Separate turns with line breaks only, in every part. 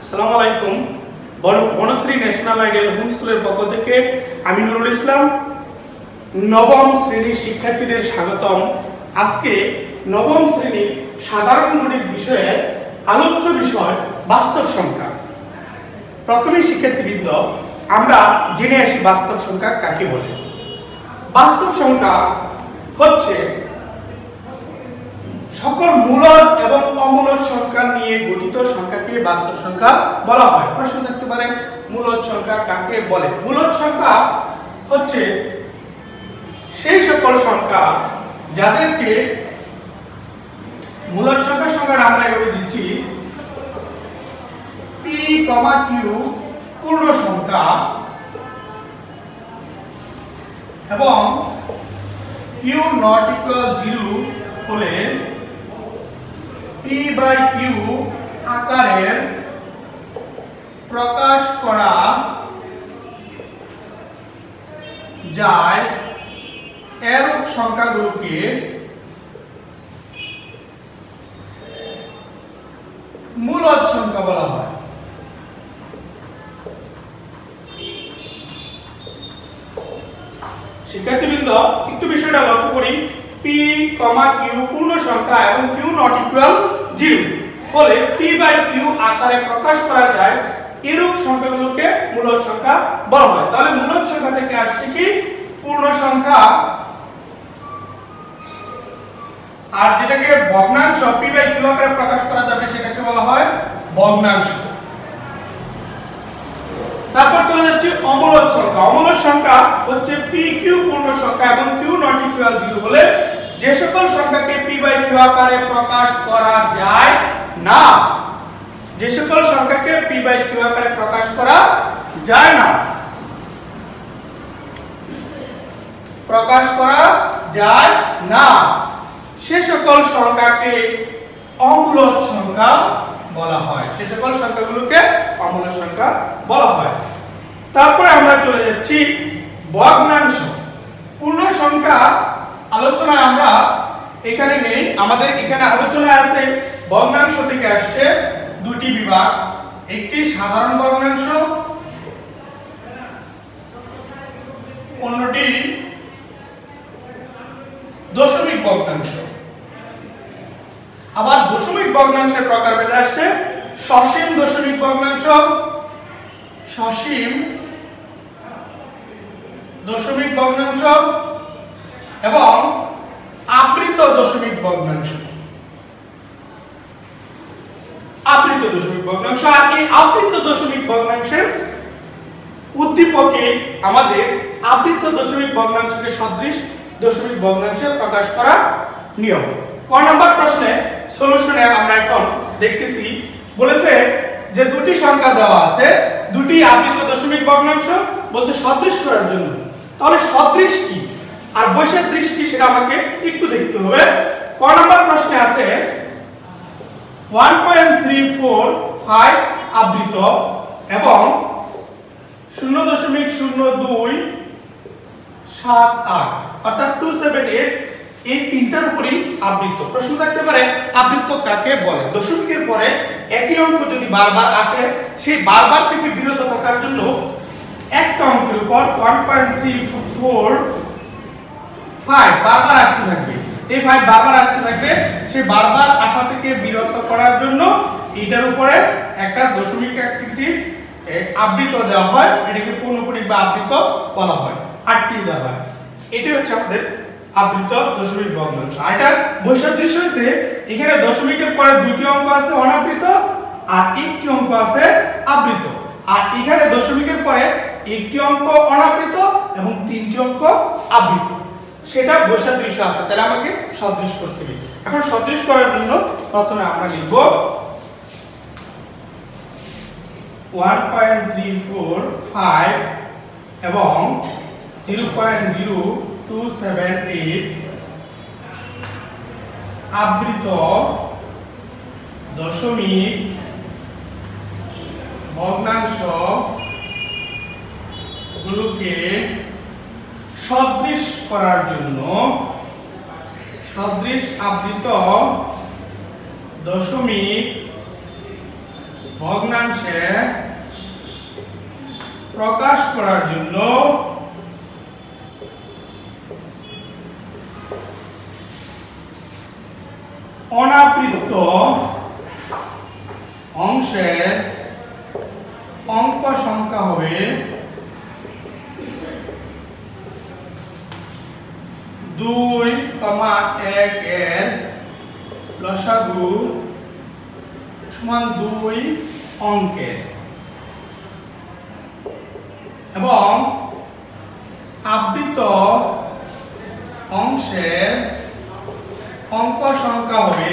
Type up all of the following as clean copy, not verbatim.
আসসালামু আলাইকুম। Banasree national ideal home স্কুলের পক্ষ থেকে আমি নুরুল ইসলাম নবম শ্রেণীর শিক্ষার্থীদের স্বাগতম। আজকে নবম শ্রেণীর সাধারণ গণিত বিষয়ে আলোচ্য বিষয় বাস্তব সংখ্যা। প্রথমে শিক্ষার্থীবৃন্দ, আমরা জেনে আসি বাস্তব সংখ্যা কাকে বলে। বাস্তব সংখ্যা হচ্ছে সকল মূলদ এবং অমূলদ সংখ্যা নিয়ে গঠিত সংখ্যাকে বাস্তব সংখ্যা বলা হয়। প্রশ্ন থাকতে পারে, মূলদ সংখ্যা কাকে বলে? মূলদ সংখ্যা হচ্ছে সেই সকল সংখ্যা যাদেরকে মূলদ সংখ্যার সংখ্যাটা আমরা এভাবে দিচ্ছি p, q পূর্ণ সংখ্যা এবং q not equal 0 হলে p/q আকারের প্রকাশ করা যায় এরূপ সংখ্যাগুলোকে মূলদ সংখ্যা বলা হয়। শিক্ষার্থীবৃন্দ, একটু বিষয়টা লক্ষ্য করি। p, q পূর্ণ সংখ্যা এবং q not equal 0 হলে p/q আকারে প্রকাশ করা যায় এরূপ সংখ্যাগুলোকে মূলদ সংখ্যা বলা হয়। তাহলে মূলদ সংখ্যা থেকে আসছে কি? পূর্ণ সংখ্যা। আর যেটাকে ভগ্নাংশ p/q আকারে প্রকাশ করা যাবে সেটাকে বলা হয় ভগ্নাংশ। তারপর চলে যাচ্ছে অমূলদ সংখ্যা। অমূলদ সংখ্যা হচ্ছে pq পূর্ণ সংখ্যা এবং q not equal 0 হলে যে সকল সংখ্যাকে p/q আকারে প্রকাশ করা যায় না, যে সকল সংখ্যাকে p/q আকারে প্রকাশ করা যায় না, প্রকাশ করা যায় না, সে সকল সংখ্যাকে অমূলদ সংখ্যা বলা হয়। সে সকল সংখ্যাগুলোকে অমূলদ সংখ্যা বলা হয়। তারপরে আমরা চলে যাচ্ছি ভগ্নাংশ। পূর্ণ সংখ্যা আলোচনায় আমরা এখানে নেই, আমাদের এখানে আলোচনায় আছে ভগ্নাংশ থেকে আসছে দুটি বিভাগ, একটি সাধারণ ভগ্নাংশ, অন্যটি দশমিক ভগ্নাংশ। আবার দশমিক ভগ্নাংশের প্রকারভেদ আসছে সসীম দশমিক ভগ্নাংশ, সসীম দশমিক ভগ্নাংশ এবং আবৃত দশমিক ভগ্নাংশ। আবৃত দশমিক ভগ্নাংশ। আর এই আবৃত দশমিক ভগ্নাংশের উদ্দীপকে আমাদের আবৃত দশমিক ভগ্নাংশকে সদৃশ দশমিক ভগ্নাংশে প্রকাশ করা নিয়ম। ক নাম্বার প্রশ্নে সলিউশনে আমরা এখন দেখতেছি, বলেছে যে দুটি সংখ্যা দেওয়া আছে, দুটি আবৃত দশমিক ভগ্নাংশ, বলছে সদৃশ করার জন্য। তাহলে সদৃশ কি আর বৈসাদৃশ কি সেটা আমাকে একটু দেখতে হবে। ক নাম্বার প্রশ্নে আছে 1.345 আবৃত এবং 0.0278 অর্থাৎ 278 এই তিনটার উপরই আবৃত। প্রশ্ন থাকতে পারে আবৃত কাকে বলে? দশমিকের পরে একই অঙ্ক যদি বারবার আসে, সেই বারবার থেকে বিরত থাকার জন্য একটা অঙ্কের উপর 1.345 বারবার আসতে থাকবে, এই 5 বারবার আসতে থাকবে, সেই বারবার আসা থেকে বিরত করার জন্য এটার উপরে একটা দশমিক আকৃতির আবৃত দেওয়া হয়, এটাকে পৌনঃপুনিক বা আবৃত বলা হয়, 8টি দেওয়া হয়। এটাই হচ্ছে আমাদের আবৃত দশমিক ভগ্নাংশ। আর এটা বৈসাদৃশ্য হচ্ছে এখানে দশমিকের পরে দুটি অঙ্ক আছে অনাবৃত আর একটি অঙ্ক আছে আবৃত, আর এখানে দশমিকের পরে একটি অঙ্ক অনাবৃত এবং তিনটি অঙ্ক আবৃত, সেটা বৈসাদৃশ্য আছে। তাহলে আমাকে সদৃশ করতে হবে। এখন সদৃশ করার জন্য প্রথমে আমরা লিখব 1.345 এবং 0.0278 আবৃত দশমিক ভগ্নাংশ গুলোকে সদৃশ করার জন্য সদৃশ আবৃত দশমিক ভগ্নাংশে প্রকাশ করার জন্য অনাবৃত অংশের অঙ্ক সংখ্যা হবে 2,1 এর লসাগু সমান 2 অঙ্কের এবং আবৃত অংশের অঙ্ক সংখ্যা হবে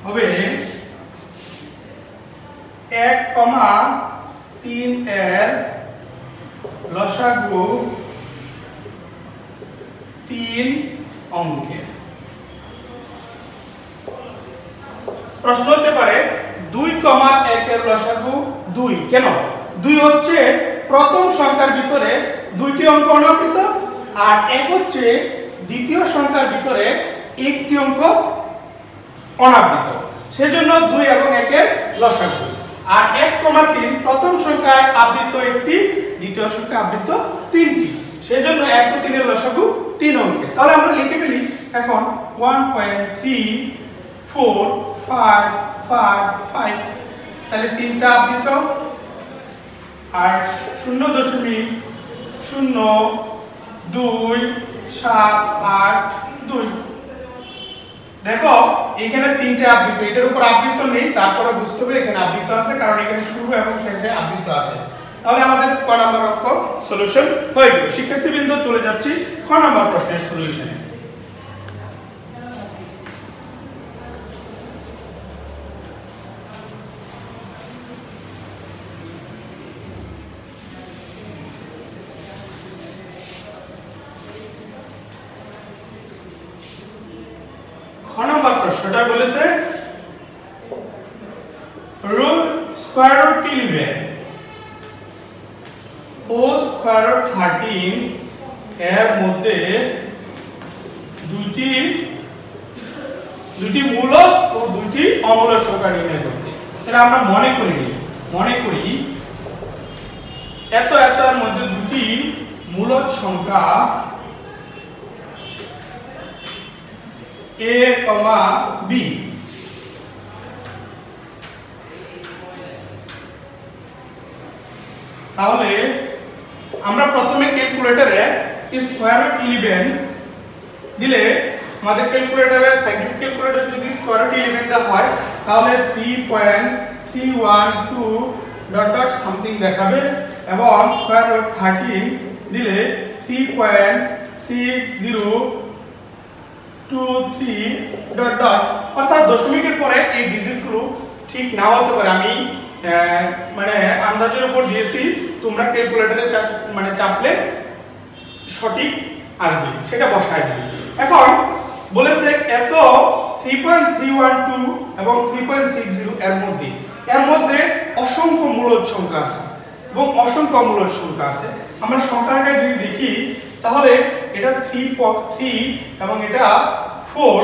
1,3 এর লসাগু 3 অঙ্কের। প্রশ্ন হতে পারে 2,1 এর লসাগু 2 কেন? 2 হচ্ছে প্রথম সংখ্যার ভিতরে দুইটি অঙ্ক অনাবৃত আর 1 হচ্ছে দ্বিতীয় সংখ্যার ভিতরে একটি অঙ্ক অনাবৃত, সেজন্য 2 এবং 1 এর লসাগু। আর 1,3 প্রথম সংখ্যায় আবৃত একটি, দ্বিতীয় সংখ্যায় আবৃত 3টি, সেজন্য 1 ও 3 এর লসাগু 3 অঙ্কের। তাহলে আমরা লিখে ফেলি এখন 1.3455, তাহলে 3টা আবৃত আর 0.0278 দেখো এখানে 3টে আবৃত, এটার উপর আবৃত নেই, তারপরে বুঝতে হবে এখানে আবৃত আছে, কারণ এখানে শুরু এবং শেষে আবৃত আছে। তাহলে আমাদের ক নাম্বার অঙ্ক সলিউশন হয়ে গেল। শিক্ষার্থীবৃন্দ চলে যাচ্ছি ক নাম্বার প্রশ্নের সলিউশনে। প্রশ্নটা বলেছে স্কয়ার রুট 11 ও স্কয়ার রুট 13 এর মধ্যে দুইটি মূলদ ও দুইটি অমূলদ সংখ্যা নির্ণয় করতে। তাহলে আমরা মনে করি এত এর মধ্যে দুটি মূলদ সংখ্যা a, b, তাহলে আমরা প্রথমে ক্যালকুলেটরে স্কয়ার রুট 11 দিলে আমাদের ক্যালকুলেটরে সাইন্টিফিক ক্যালকুলেটর যদি স্কয়ার রুট 11 দেওয়া হয় তাহলে 3.312 ডট ডট সামথিং দেখাবে এবং স্কয়ার রুট 13 দিলে 3.6023 ডট ডট, অর্থাৎ দশমিকের পরে এই ডিজিটগুলো ঠিক নাও হতে পারে। আমি মানে আন্দাজের উপর দিয়েছি, তোমরা ক্যালকুলেটরে চাপলে সঠিক আসবে, সেটা বসায় দিবে। এখন বলেছে এত 3.312 এবং 3.60 এর মধ্যে অসংখ্য মূলদ সংখ্যা আছে এবং অসংখ্য অমূলদ সংখ্যা আছে। আমরা সংখ্যাটাকে যদি দেখি তাহলে এটা 3 এবং এটা 4,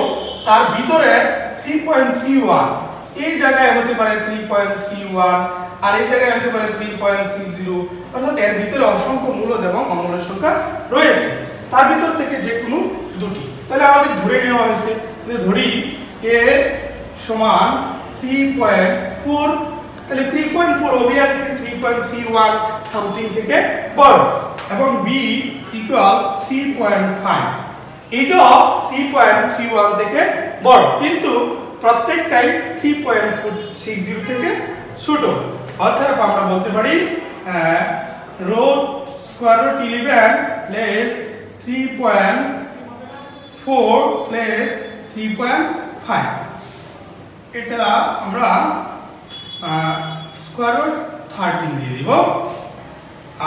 তার ভিতরে 3.31 এই জায়গায় হতে পারে 3.31 আর এই জায়গায় হতে পারে 3.60, অর্থাৎ এর ভিতরে অসংখ্য মূলদ এবং অমূলদ সংখ্যা রয়েছে, তার ভিতর থেকে যে কোনো দুটি। তাহলে আমাদের ধরে নেওয়া হয়েছে, ধরি a সমান 3.4, তাহলে 3.4 obviously 3.31 সামথিং থেকে বড় এবং b ইকুয়াল 3.5, এটাও 3.31 থেকে বড়, কিন্তু প্রত্যেকটাই 3.60 থেকে ছোট। অর্থাৎ আমরা বলতে পারি root square root 11 less 3.4 less 3.5, এটা আমরা স্কয়ার রুট 13 দিয়ে দিব,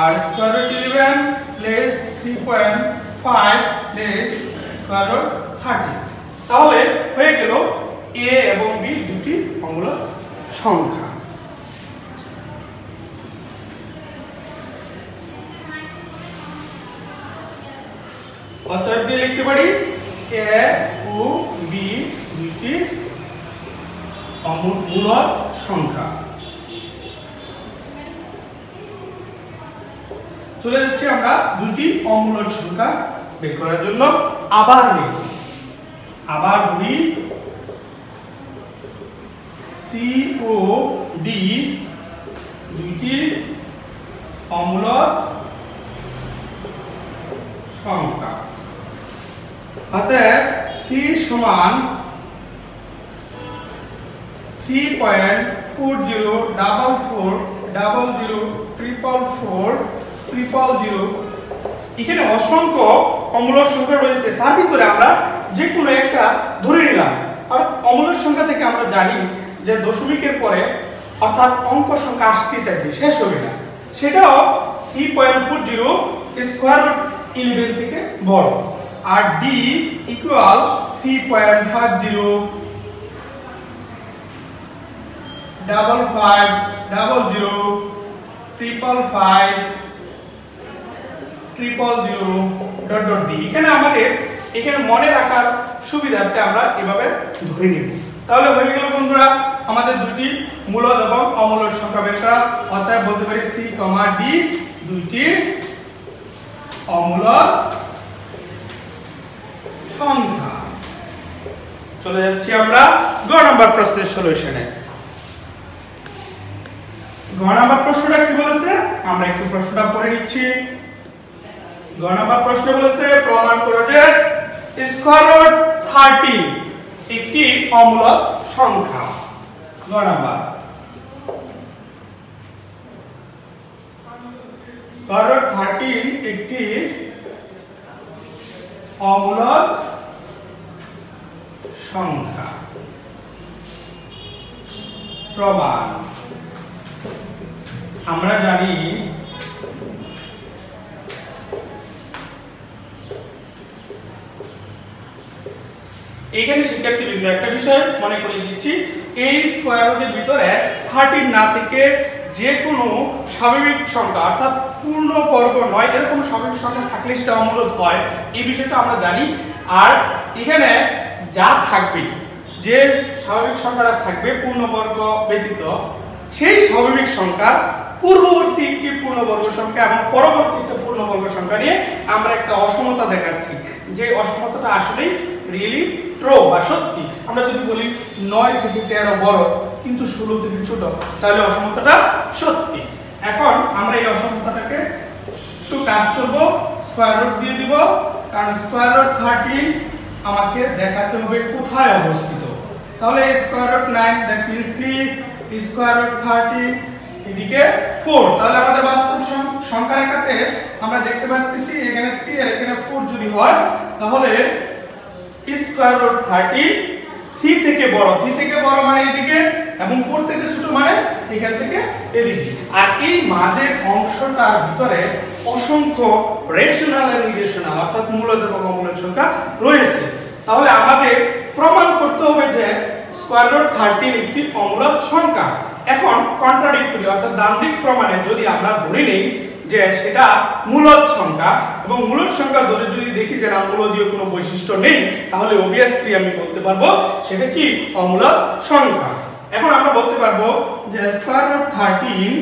আর square root 11 less 3.5 less square root 13, তাহলে হয়ে গেল a এবং b দুটি অমূলদ সংখ্যা। অতএব দিয়ে লিখতে পারি a ও b দুইটি দুইটি মূলদ সংখ্যা। চলে যাচ্ছি আমরা দুটি অমূলদ সংখ্যা বের করার জন্য। আবার লিখি, আবার ধরি COD দুইটি অমূলদ সংখ্যা। অতএব C সমান 3.4044000000। এখানে অসংখ্য অমূলদ সংখ্যা রয়েছে, তার ভিতরে আমরা যে কোনো একটা ধরে নিলাম। আর অমূলদ সংখ্যা থেকে আমরা জানি যে দশমিকের পরে অর্থাৎ অঙ্ক সংখ্যা আসতেই থাকবে, শেষ হবে না। সেটাও 3.40 স্কয়ার রুট 11 থেকে বড়। আর D ইকুয়াল 3.50 5500 555 000 D। এখানে আমাদের এখানে মনে রাখার সুবিধার্থে আমরা এভাবে ধরে নিব। তাহলে হয়ে গেল বন্ধুরা আমাদের দুটি মূলদ এবং অমূলদ সংখ্যা বের করা। অতএব বলতে পারি C, D দুইটি অমূলদ সংখ্যা। চলে যাচ্ছি আমরা গ নাম্বার প্রশ্নের সলিউশনে। গ নাম্বার প্রশ্নটা কি বলেছে আমরা একটু প্রশ্নটা পড়ে নিচ্ছি। গ নাম্বার প্রশ্ন বলেছে প্রমাণ করো যে স্কয়ার রুট 13 একটি অমূলদ সংখ্যা। গ নাম্বার স্কয়ার রুট 13 একটি অমূলদ সংখ্যা। প্রমাণ আমরা জানি এখানে শিক্ষার্থীবৃন্দ একটা বিষয় মনে করিয়ে দিচ্ছি, এই স্কয়ার রুটের ভিতরে 13 না থেকে যে কোনো স্বাভাবিক সংখ্যা অর্থাৎ পূর্ণবর্গ নয় এরকম স্বাভাবিক সংখ্যা থাকলে সেটা অমূলদ হয়, এই বিষয়টা আমরা জানি। আর এখানে যা থাকবে, যে স্বাভাবিক সংখ্যাটা থাকবে পূর্ণবর্গ ব্যতীত, সেই স্বাভাবিক সংখ্যা পূর্ববর্তী একটি পূর্ণবর্গ সংখ্যা এবং পরবর্তী একটা পূর্ণবর্গ সংখ্যা নিয়ে আমরা একটা অসমতা দেখাচ্ছি, যে অসমতাটা আসলেই রিয়েলি ট্রু বা সত্যি। আমরা যদি বলি 9 থেকে 13 বড় কিন্তু 16 থেকে ছোট, তাহলে অসমতাটা সত্যি। এখন আমরা এই অসমতাটাকে একটু কাজ করব, স্কয়ার রুট দিয়ে দিব, কারণ স্কয়ার রুট 13 আমাকে দেখাতে হবে কোথায় অবস্থিত। তাহলে square root 9 that means 3, square root 13 এদিকে 4। তাহলে আমাদের বাস্তব সংখ্যা রেখাতে আমরা দেখতে পাচ্ছি এখানে 3 আর এখানে 4 যদি হয় তাহলে স্কয়ার রুট 13 3 থেকে বড়, 3 থেকে বড় মানে এদিকে এবং 4 থেকে ছোট মানে এখান থেকে এদিকে। আর এই মাঝের অংশটার ভিতরে অসংখ্য রেশনাল আর ইরেশনাল অর্থাৎ মূলদ এবং অমূলদ সংখ্যা রয়েছে। তাহলে আমাদের প্রমাণ করতে হবে যে স্কয়ার রুট 13 একটি অমূলদ সংখ্যা। এখন কন্ট্রাডিক্টরি অর্থাৎ দ্বন্দ্বিক প্রমাণে যদি আমরা ধরে নেই যে সেটা মূলদ সংখ্যা এবং মূলদ সংখ্যা ধরে যদি দেখি যে না মূলদীয় কোনো বৈশিষ্ট্য নেই, তাহলে অবভিয়াসলি আমি বলতে পারবো সেটা কি অমূলদ সংখ্যা। এখন আমরা বলতে পারবো যে স্কয়ার রুট 13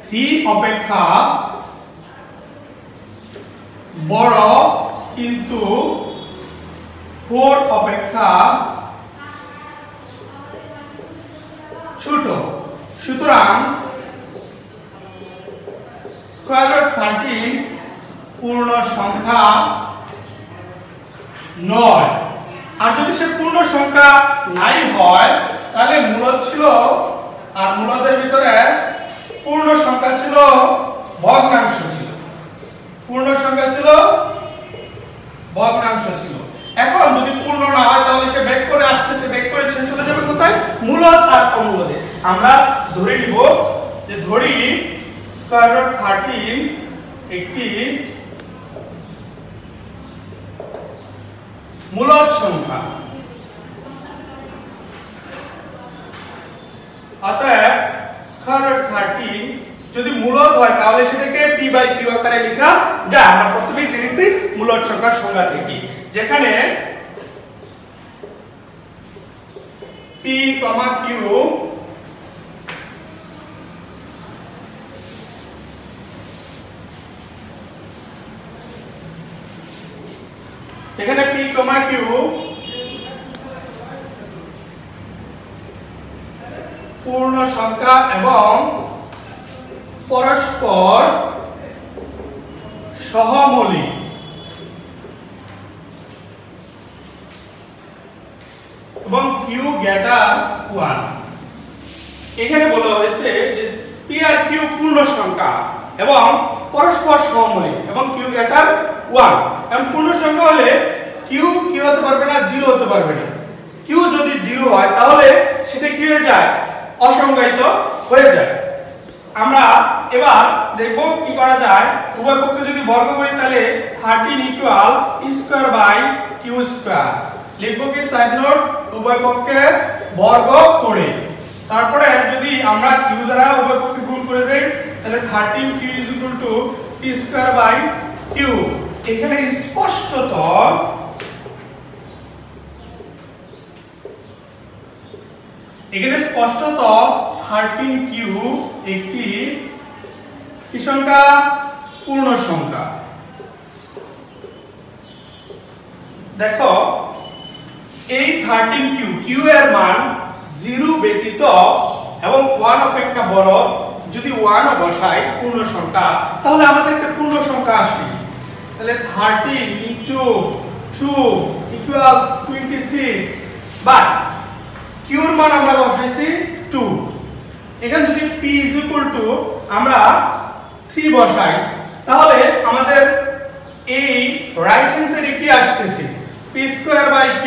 3 অপেক্ষা বড় কিন্তু 4 অপেক্ষা ছোট। সুতরাং স্কয়ার রুট 13 পূর্ণ সংখ্যা নয়। আর যদি সে পূর্ণ সংখ্যা নাই হয় তাহলে মূলদ ছিল, আর মূলদের ভিতরে পূর্ণ সংখ্যা ছিল ভগ্নাংশ ছিল, পূর্ণ সংখ্যা ছিল ভগ্নাংশ ছিল। এখন যদি পূর্ণ না হয় তাহলে সে ব্যাক করে আসতেছে, ব্যাক করে সে চলে যাবে কোথায় মূলদ আর অমূলদে। আমরা ধরে নিব যে ধরি স্কয়ার রুট 13 একটি মূলদ সংখ্যা। অতএব স্কয়ার রুট 13 যদি মূলদ হয় তাহলে সেটাকে p/q আকারে লেখা যায়। আমরা প্রথমেই জেনেছি মূলদ সংখ্যার সংজ্ঞা থেকে, যেখানে পি কমা কিউ এখানে পি কমা কিউ পূর্ণ সংখ্যা এবং পরস্পর সহমৌলিক এবং কিউ গ্রেটার 1। এখানে বলা হয়েছে যে পি আর কিউ পূর্ণ সংখ্যা এবং পরস্পর সহমৌলিক এবং কিউ গ্রেটার 1। এখন পূর্ণ সংখ্যা হলে কিউ কি হতে পারবে না, 0 হতে পারবে না। কিউ যদি 0 হয় তাহলে সেটা কি হয়ে যায়, অসংজ্ঞায়িত হয়ে যায়। আমরা এবার দেখব কি করা যায়। উভয় পক্ষে যদি বর্গ করি তাহলে 13 equal p square by q square. লিখব কি সাইড নোট, উভয় পক্ষে বর্গ করে, তারপরে যদি আমরা কিউ দ্বারা উভয় পক্ষে গুণ করে দেই তাহলে 13 q is equal to p square by q. এখানে স্পষ্টত এখানে স্পষ্টত 13 কিউ একটি কি সংখ্যা, পূর্ণ সংখ্যা। দেখো এই 13 কিউ, কিউ এর মান 0 ব্যতীত এবং 1 অপেক্ষা বড় যদি 1 বসাই পূর্ণ সংখ্যা তাহলে আমাদের একটা পূর্ণ সংখ্যা আসে। তাহলে 13 ইনটু 2 ইকুয়াল 26, বাট কিউর মান আমরা বসাইছি 2। এখানে যদি p ইজ ইকুয়াল টু আমরা 3 বসাই তাহলে আমাদের এই রাইট হ্যান্ড সাইডে কি আসতেছে, p square by q।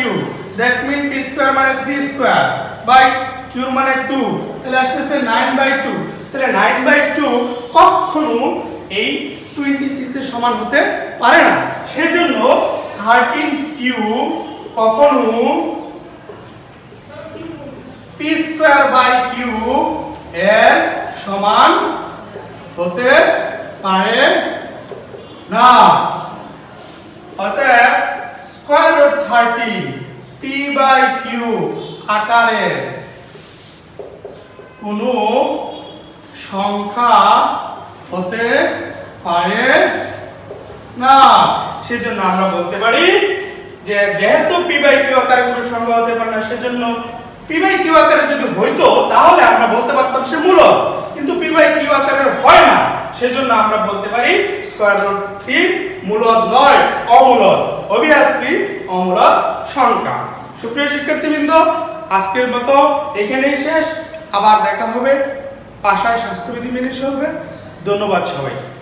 That mean p square মানে 3 স্কয়ার বাই q মানে 2, তাহলে আসতেছে 9/2। তাহলে 9/2 কখনো এই 26 এর সমান হতে পারে না। সেজন্য 13 q কখনো p স্কয়ার বাই q এর সমান হতে পারে না। অতএব square root 13 p by q আকারের কোনো সংখ্যা হতে পারে না। সেজন্য আমরা বলতে পারি যে যেহেতু p বাই q আকারের কোনো সংখ্যা হতে পারে না, সেজন্য p বাই q আকারে যদি হইতো তাহলে আমরা বলতে পারতাম সে মূলদ, কিন্তু p বাই q আকারের হয় না, সেজন্য আমরা বলতে পারি স্কয়ার রুট 3 মূলদ নয়, অমূলদ, অবভিয়াসলি অমূলদ সংখ্যা। সুপ্রিয় শিক্ষার্থীবৃন্দ, আজকের মতো এখানেই শেষ। আবার দেখা হবে, বাসায় স্বাস্থ্যবিধি মেনে চলবে। ধন্যবাদ সবাইকে।